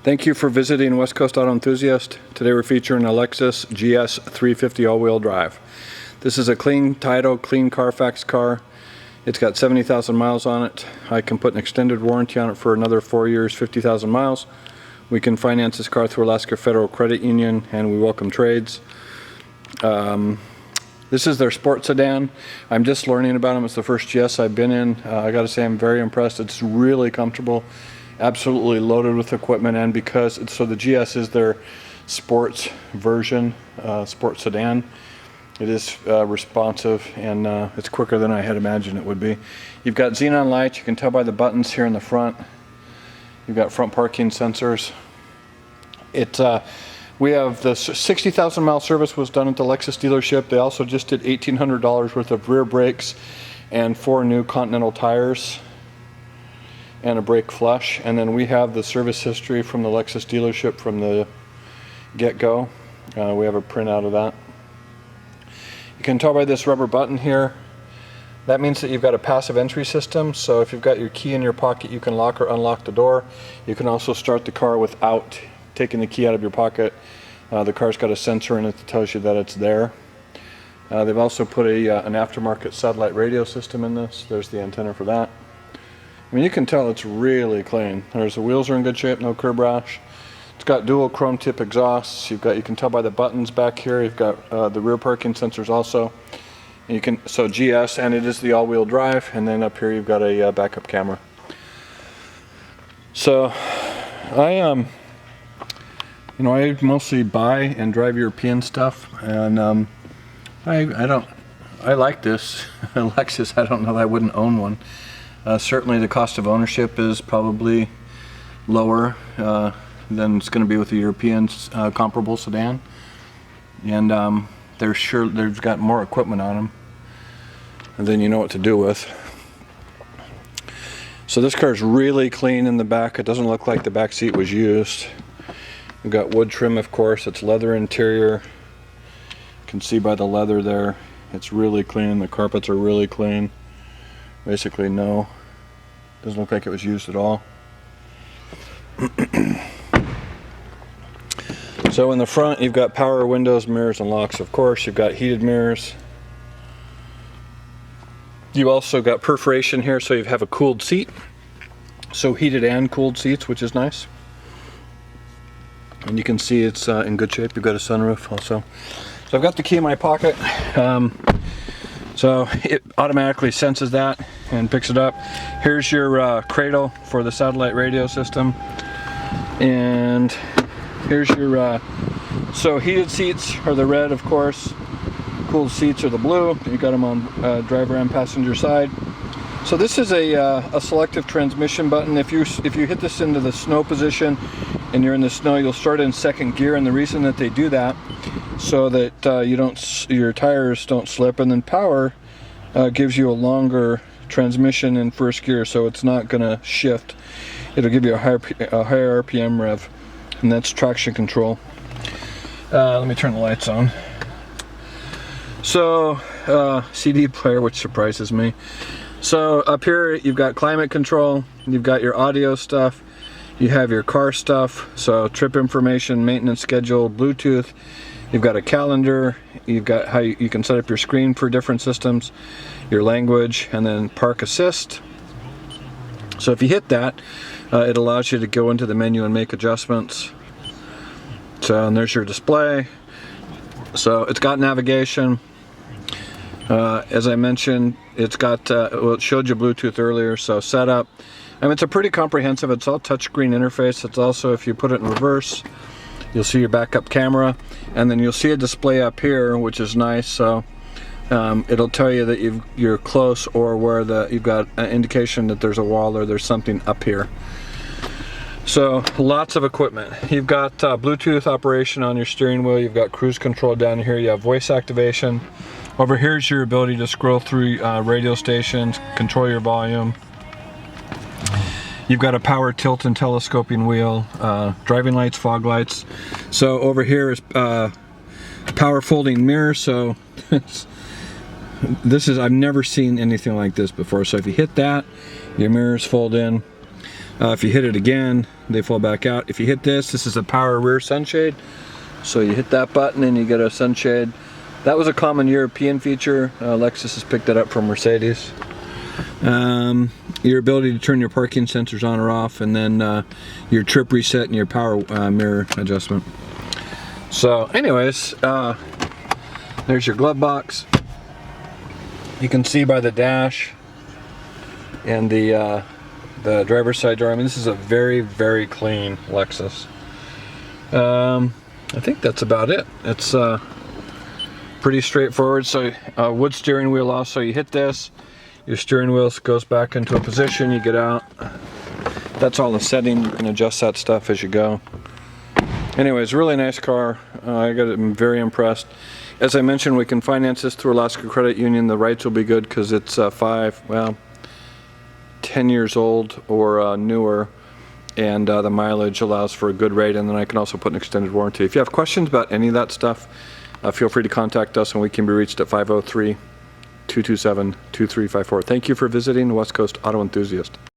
Thank you for visiting West Coast Auto Enthusiast. Today we're featuring a Lexus GS350 all-wheel drive. This is a clean title, clean Carfax car. It's got 70,000 miles on it. I can put an extended warranty on it for another 4 years, 50,000 miles. We can finance this car through Alaska Federal Credit Union, and we welcome trades. This is their sport sedan. I'm just learning about them. It's the first GS I've been in. I gotta say I'm very impressed. It's really comfortable. Absolutely loaded with equipment, and because so the GS is their sports version, sport sedan. It is responsive, and it's quicker than I had imagined it would be. You've got xenon lights. You can tell by the buttons here in the front. You've got front parking sensors. We have the 60,000 mile service was done at the Lexus dealership. They also just did $1,800 worth of rear brakes and 4 new Continental tires and a brake flush. And then we have the service history from the Lexus dealership from the get-go. We have a printout of that. You can tell by this rubber button here, that means that you've got a passive entry system. So if you've got your key in your pocket, you can lock or unlock the door. You can also start the car without taking the key out of your pocket. The car's got a sensor in it that tells you that it's there. They've also put an aftermarket satellite radio system in this. There's the antenna for that. I mean, you can tell it's really clean. The wheels are in good shape, no curb rash. It's got dual chrome tip exhausts. You can tell by the buttons back here. You've got the rear parking sensors also. And so GS, and it is the all-wheel drive. And then up here you've got a backup camera. So I mostly buy and drive European stuff, and I like this Lexus. I don't know that I wouldn't own one. Certainly the cost of ownership is probably lower than it's going to be with a European comparable sedan, and they've got more equipment on them, and then you know what to do with. So this car is really clean in the back. It doesn't look like the back seat was used. We've got wood trim, of course. It's leather interior. You can see by the leather there, it's really clean. The carpets are really clean. Basically, no. Doesn't look like it was used at all. So in the front, you've got power windows, mirrors, and locks, of course. You've got heated mirrors. You also got perforation here, so you have a cooled seat. So heated and cooled seats, which is nice. And you can see it's in good shape. You've got a sunroof also. So I've got the key in my pocket. So it automatically senses that and picks it up. Here's your cradle for the satellite radio system. And here's your, so heated seats are the red, of course. Cooled seats are the blue. You got them on driver and passenger side. So this is a selective transmission button. If you hit this into the snow position and you're in the snow, you'll start in second gear, and the reason that they do that so that your tires don't slip, and then power gives you a longer transmission in first gear, so it's not going to shift. It'll give you a higher RPM rev, and that's traction control. Let me turn the lights on. So CD player, which surprises me. So up here you've got climate control, you've got your audio stuff, you have your car stuff, so trip information, maintenance schedule, Bluetooth, you've got a calendar, you've got how you can set up your screen for different systems, your language, and then park assist. So if you hit that, it allows you to go into the menu and make adjustments. So, and there's your display. So it's got navigation. As I mentioned, it's got, well, it showed you Bluetooth earlier, so setup. I mean, it's a pretty comprehensive, it's all touchscreen interface. It's also, if you put it in reverse, you'll see your backup camera, and then you'll see a display up here, which is nice. So it'll tell you that you're close, or where you've got an indication that there's a wall or there's something up here. So lots of equipment. You've got Bluetooth operation on your steering wheel. You've got cruise control down here. You have voice activation. Over here is your ability to scroll through radio stations, control your volume. You've got a power tilt and telescoping wheel, driving lights, fog lights. So over here is power folding mirror. So I've never seen anything like this before. So if you hit that, your mirrors fold in. If you hit it again, they fall back out. If you hit this is a power rear sunshade. So you hit that button and you get a sunshade. That was a common European feature. Lexus has picked that up from Mercedes. Your ability to turn your parking sensors on or off, and then your trip reset and your power mirror adjustment. So anyways, there's your glove box. You can see by the dash and the driver's side door. I mean, this is a very, very clean Lexus. I think that's about it. It's pretty straightforward. So wood steering wheel also, you hit this, your steering wheel goes back into a position, you get out. That's all the setting. You can adjust that stuff as you go. Anyways, really nice car. I'm very impressed. As I mentioned, we can finance this through Alaska Credit Union. The rates will be good because it's 10 years old or newer, and the mileage allows for a good rate, and then I can also put an extended warranty. If you have questions about any of that stuff, feel free to contact us, and we can be reached at 503-227-2354. Thank you for visiting West Coast Auto Enthusiast.